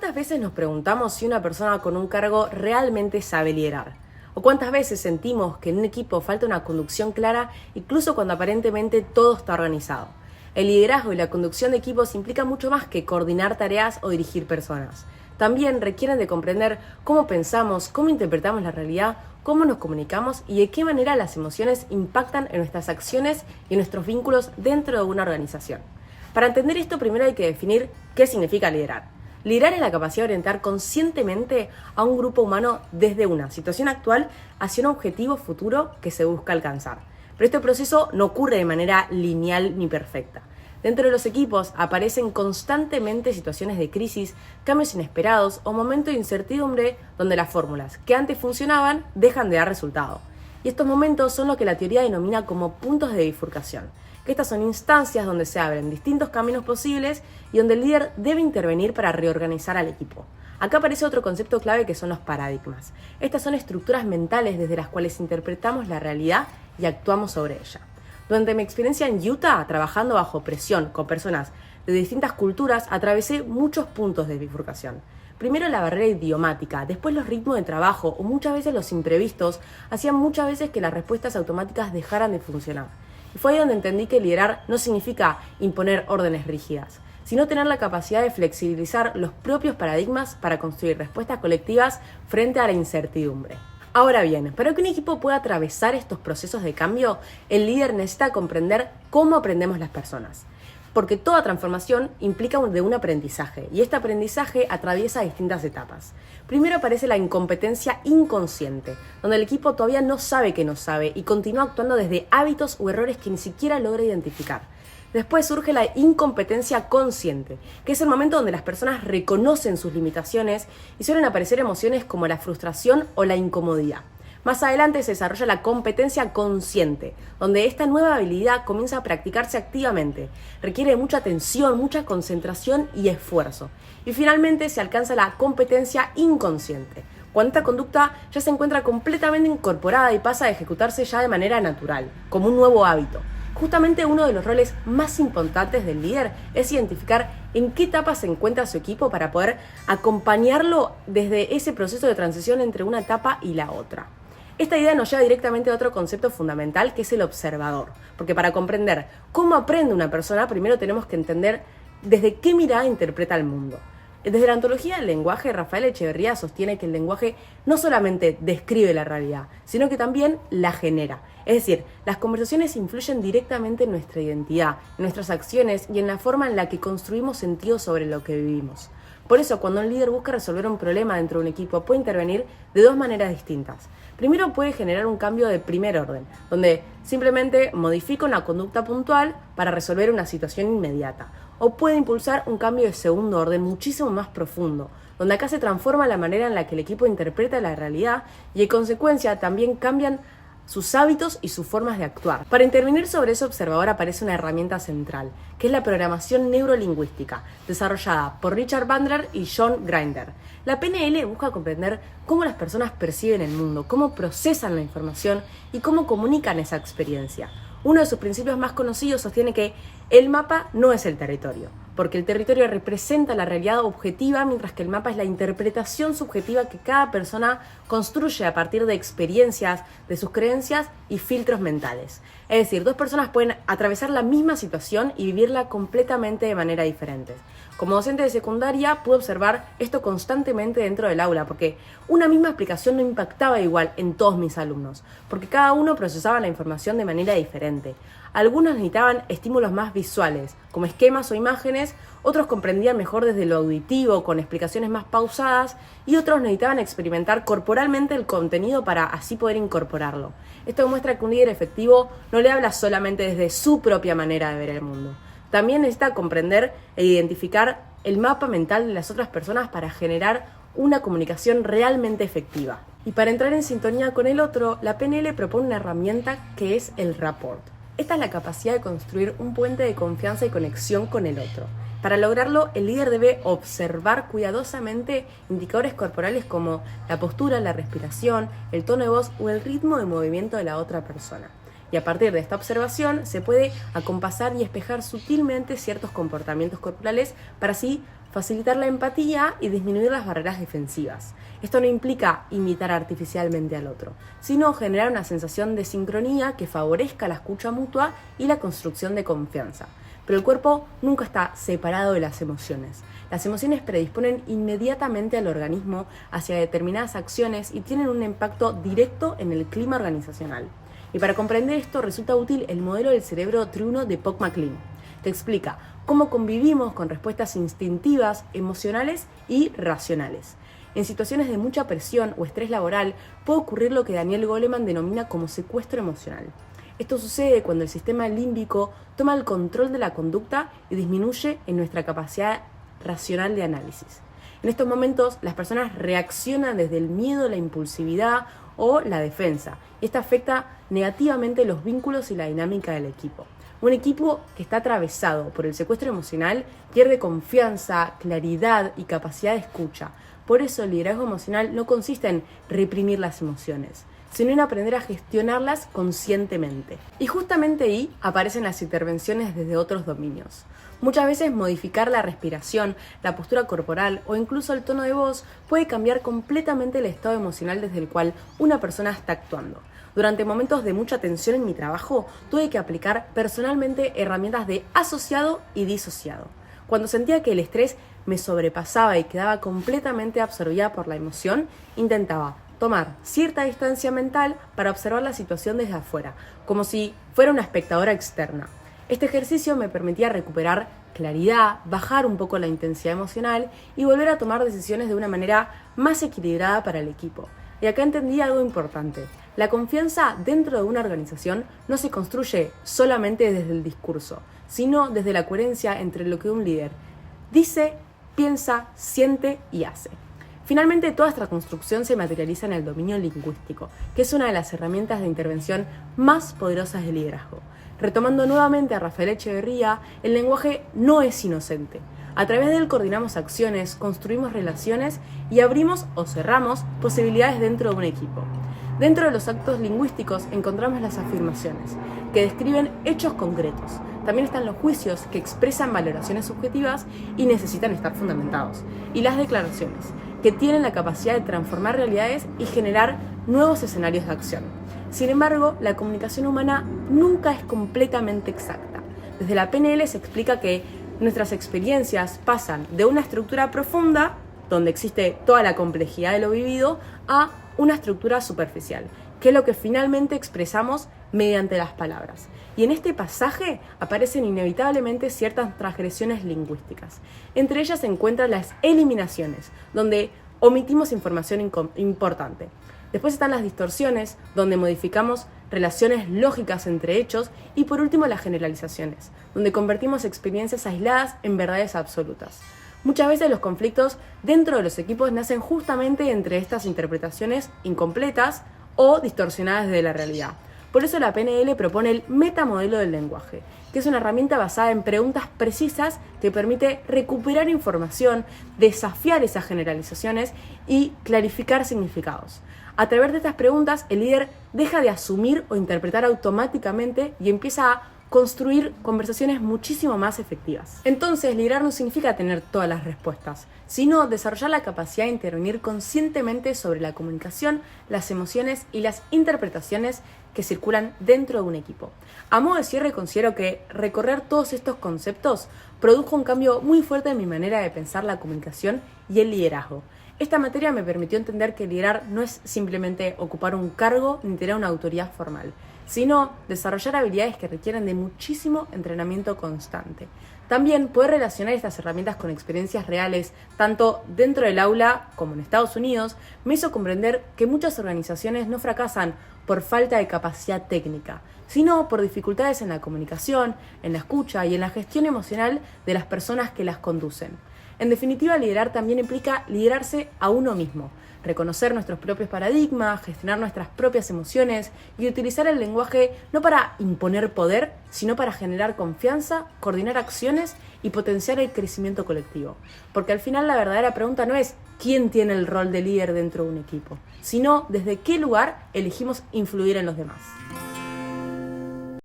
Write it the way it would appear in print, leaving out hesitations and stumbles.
¿Cuántas veces nos preguntamos si una persona con un cargo realmente sabe liderar? ¿O cuántas veces sentimos que en un equipo falta una conducción clara, incluso cuando aparentemente todo está organizado? El liderazgo y la conducción de equipos implica mucho más que coordinar tareas o dirigir personas. También requieren de comprender cómo pensamos, cómo interpretamos la realidad, cómo nos comunicamos y de qué manera las emociones impactan en nuestras acciones y en nuestros vínculos dentro de una organización. Para entender esto, primero hay que definir qué significa liderar. Liderar es la capacidad de orientar conscientemente a un grupo humano desde una situación actual hacia un objetivo futuro que se busca alcanzar. Pero este proceso no ocurre de manera lineal ni perfecta. Dentro de los equipos aparecen constantemente situaciones de crisis, cambios inesperados o momentos de incertidumbre donde las fórmulas que antes funcionaban dejan de dar resultado. Y estos momentos son lo que la teoría denomina como puntos de bifurcación. Que estas son instancias donde se abren distintos caminos posibles y donde el líder debe intervenir para reorganizar al equipo. Acá aparece otro concepto clave que son los paradigmas. Estas son estructuras mentales desde las cuales interpretamos la realidad y actuamos sobre ella. Durante mi experiencia en Utah, trabajando bajo presión con personas de distintas culturas, atravesé muchos puntos de bifurcación. Primero la barrera idiomática, después los ritmos de trabajo o muchas veces los imprevistos hacían muchas veces que las respuestas automáticas dejaran de funcionar. Y fue ahí donde entendí que liderar no significa imponer órdenes rígidas, sino tener la capacidad de flexibilizar los propios paradigmas para construir respuestas colectivas frente a la incertidumbre. Ahora bien, para que un equipo pueda atravesar estos procesos de cambio, el líder necesita comprender cómo aprendemos las personas. Porque toda transformación implica de un aprendizaje, y este aprendizaje atraviesa distintas etapas. Primero aparece la incompetencia inconsciente, donde el equipo todavía no sabe que no sabe y continúa actuando desde hábitos o errores que ni siquiera logra identificar. Después surge la incompetencia consciente, que es el momento donde las personas reconocen sus limitaciones y suelen aparecer emociones como la frustración o la incomodidad. Más adelante se desarrolla la competencia consciente, donde esta nueva habilidad comienza a practicarse activamente. Requiere mucha atención, mucha concentración y esfuerzo. Y finalmente se alcanza la competencia inconsciente, cuando esta conducta ya se encuentra completamente incorporada y pasa a ejecutarse ya de manera natural, como un nuevo hábito. Justamente uno de los roles más importantes del líder es identificar en qué etapa se encuentra su equipo para poder acompañarlo desde ese proceso de transición entre una etapa y la otra. Esta idea nos lleva directamente a otro concepto fundamental que es el observador, porque para comprender cómo aprende una persona primero tenemos que entender desde qué mirada interpreta el mundo. Desde la ontología del lenguaje, Rafael Echeverría sostiene que el lenguaje no solamente describe la realidad, sino que también la genera. Es decir, las conversaciones influyen directamente en nuestra identidad, en nuestras acciones y en la forma en la que construimos sentido sobre lo que vivimos. Por eso, cuando un líder busca resolver un problema dentro de un equipo, puede intervenir de dos maneras distintas. Primero, puede generar un cambio de primer orden, donde simplemente modifica una conducta puntual para resolver una situación inmediata. O puede impulsar un cambio de segundo orden muchísimo más profundo, donde acá se transforma la manera en la que el equipo interpreta la realidad y en consecuencia también cambian sus hábitos y sus formas de actuar. Para intervenir sobre ese observador aparece una herramienta central, que es la programación neurolingüística, desarrollada por Richard Bandler y John Grinder. La PNL busca comprender cómo las personas perciben el mundo, cómo procesan la información y cómo comunican esa experiencia. Uno de sus principios más conocidos sostiene que el mapa no es el territorio, porque el territorio representa la realidad objetiva, mientras que el mapa es la interpretación subjetiva que cada persona construye a partir de experiencias, de sus creencias y filtros mentales. Es decir, dos personas pueden atravesar la misma situación y vivirla completamente de manera diferente. Como docente de secundaria pude observar esto constantemente dentro del aula, porque una misma explicación no impactaba igual en todos mis alumnos, porque cada uno procesaba la información de manera diferente. Algunos necesitaban estímulos más visuales, como esquemas o imágenes, otros comprendían mejor desde lo auditivo, con explicaciones más pausadas, y otros necesitaban experimentar corporalmente el contenido para así poder incorporarlo. Esto demuestra que un líder efectivo no le habla solamente desde su propia manera de ver el mundo. También necesita comprender e identificar el mapa mental de las otras personas para generar una comunicación realmente efectiva. Y para entrar en sintonía con el otro, la PNL propone una herramienta que es el rapport. Esta es la capacidad de construir un puente de confianza y conexión con el otro. Para lograrlo, el líder debe observar cuidadosamente indicadores corporales como la postura, la respiración, el tono de voz o el ritmo de movimiento de la otra persona. Y a partir de esta observación se puede acompasar y espejar sutilmente ciertos comportamientos corporales para así facilitar la empatía y disminuir las barreras defensivas. Esto no implica imitar artificialmente al otro, sino generar una sensación de sincronía que favorezca la escucha mutua y la construcción de confianza. Pero el cuerpo nunca está separado de las emociones. Las emociones predisponen inmediatamente al organismo hacia determinadas acciones y tienen un impacto directo en el clima organizacional. Y para comprender esto resulta útil el modelo del cerebro triuno de Pock-McLean. Te explica cómo convivimos con respuestas instintivas, emocionales y racionales. En situaciones de mucha presión o estrés laboral puede ocurrir lo que Daniel Goleman denomina como secuestro emocional. Esto sucede cuando el sistema límbico toma el control de la conducta y disminuye en nuestra capacidad racional de análisis. En estos momentos, las personas reaccionan desde el miedo, la impulsividad o la defensa, y esto afecta negativamente los vínculos y la dinámica del equipo. Un equipo que está atravesado por el secuestro emocional pierde confianza, claridad y capacidad de escucha. Por eso el liderazgo emocional no consiste en reprimir las emociones, sino en aprender a gestionarlas conscientemente. Y justamente ahí aparecen las intervenciones desde otros dominios. Muchas veces modificar la respiración, la postura corporal o incluso el tono de voz puede cambiar completamente el estado emocional desde el cual una persona está actuando. Durante momentos de mucha tensión en mi trabajo, tuve que aplicar personalmente herramientas de asociado y disociado. Cuando sentía que el estrés me sobrepasaba y quedaba completamente absorbida por la emoción, intentaba tomar cierta distancia mental para observar la situación desde afuera, como si fuera una espectadora externa. Este ejercicio me permitía recuperar claridad, bajar un poco la intensidad emocional y volver a tomar decisiones de una manera más equilibrada para el equipo. Y acá entendí algo importante. La confianza dentro de una organización no se construye solamente desde el discurso, sino desde la coherencia entre lo que un líder dice, piensa, siente y hace. Finalmente, toda esta construcción se materializa en el dominio lingüístico, que es una de las herramientas de intervención más poderosas del liderazgo. Retomando nuevamente a Rafael Echeverría, el lenguaje no es inocente. A través de él coordinamos acciones, construimos relaciones y abrimos o cerramos posibilidades dentro de un equipo. Dentro de los actos lingüísticos encontramos las afirmaciones, que describen hechos concretos. También están los juicios, que expresan valoraciones subjetivas y necesitan estar fundamentados. Y las declaraciones, que tienen la capacidad de transformar realidades y generar nuevos escenarios de acción. Sin embargo, la comunicación humana nunca es completamente exacta. Desde la PNL se explica que nuestras experiencias pasan de una estructura profunda, donde existe toda la complejidad de lo vivido, a una estructura superficial, que es lo que finalmente expresamos mediante las palabras. Y en este pasaje aparecen inevitablemente ciertas transgresiones lingüísticas. Entre ellas se encuentran las eliminaciones, donde omitimos información importante. Después están las distorsiones, donde modificamos relaciones lógicas entre hechos, y por último las generalizaciones, donde convertimos experiencias aisladas en verdades absolutas. Muchas veces los conflictos dentro de los equipos nacen justamente entre estas interpretaciones incompletas o distorsionadas de la realidad. Por eso la PNL propone el metamodelo del lenguaje, que es una herramienta basada en preguntas precisas que permite recuperar información, desafiar esas generalizaciones y clarificar significados. A través de estas preguntas, el líder deja de asumir o interpretar automáticamente y empieza a construir conversaciones muchísimo más efectivas. Entonces, liderar no significa tener todas las respuestas, sino desarrollar la capacidad de intervenir conscientemente sobre la comunicación, las emociones y las interpretaciones que circulan dentro de un equipo. A modo de cierre, considero que recorrer todos estos conceptos produjo un cambio muy fuerte en mi manera de pensar la comunicación y el liderazgo. Esta materia me permitió entender que liderar no es simplemente ocupar un cargo ni tener una autoridad formal, sino desarrollar habilidades que requieren de muchísimo entrenamiento constante. También poder relacionar estas herramientas con experiencias reales, tanto dentro del aula como en Estados Unidos, me hizo comprender que muchas organizaciones no fracasan por falta de capacidad técnica, sino por dificultades en la comunicación, en la escucha y en la gestión emocional de las personas que las conducen. En definitiva, liderar también implica liderarse a uno mismo, reconocer nuestros propios paradigmas, gestionar nuestras propias emociones y utilizar el lenguaje no para imponer poder, sino para generar confianza, coordinar acciones y potenciar el crecimiento colectivo. Porque al final la verdadera pregunta no es quién tiene el rol de líder dentro de un equipo, sino desde qué lugar elegimos influir en los demás.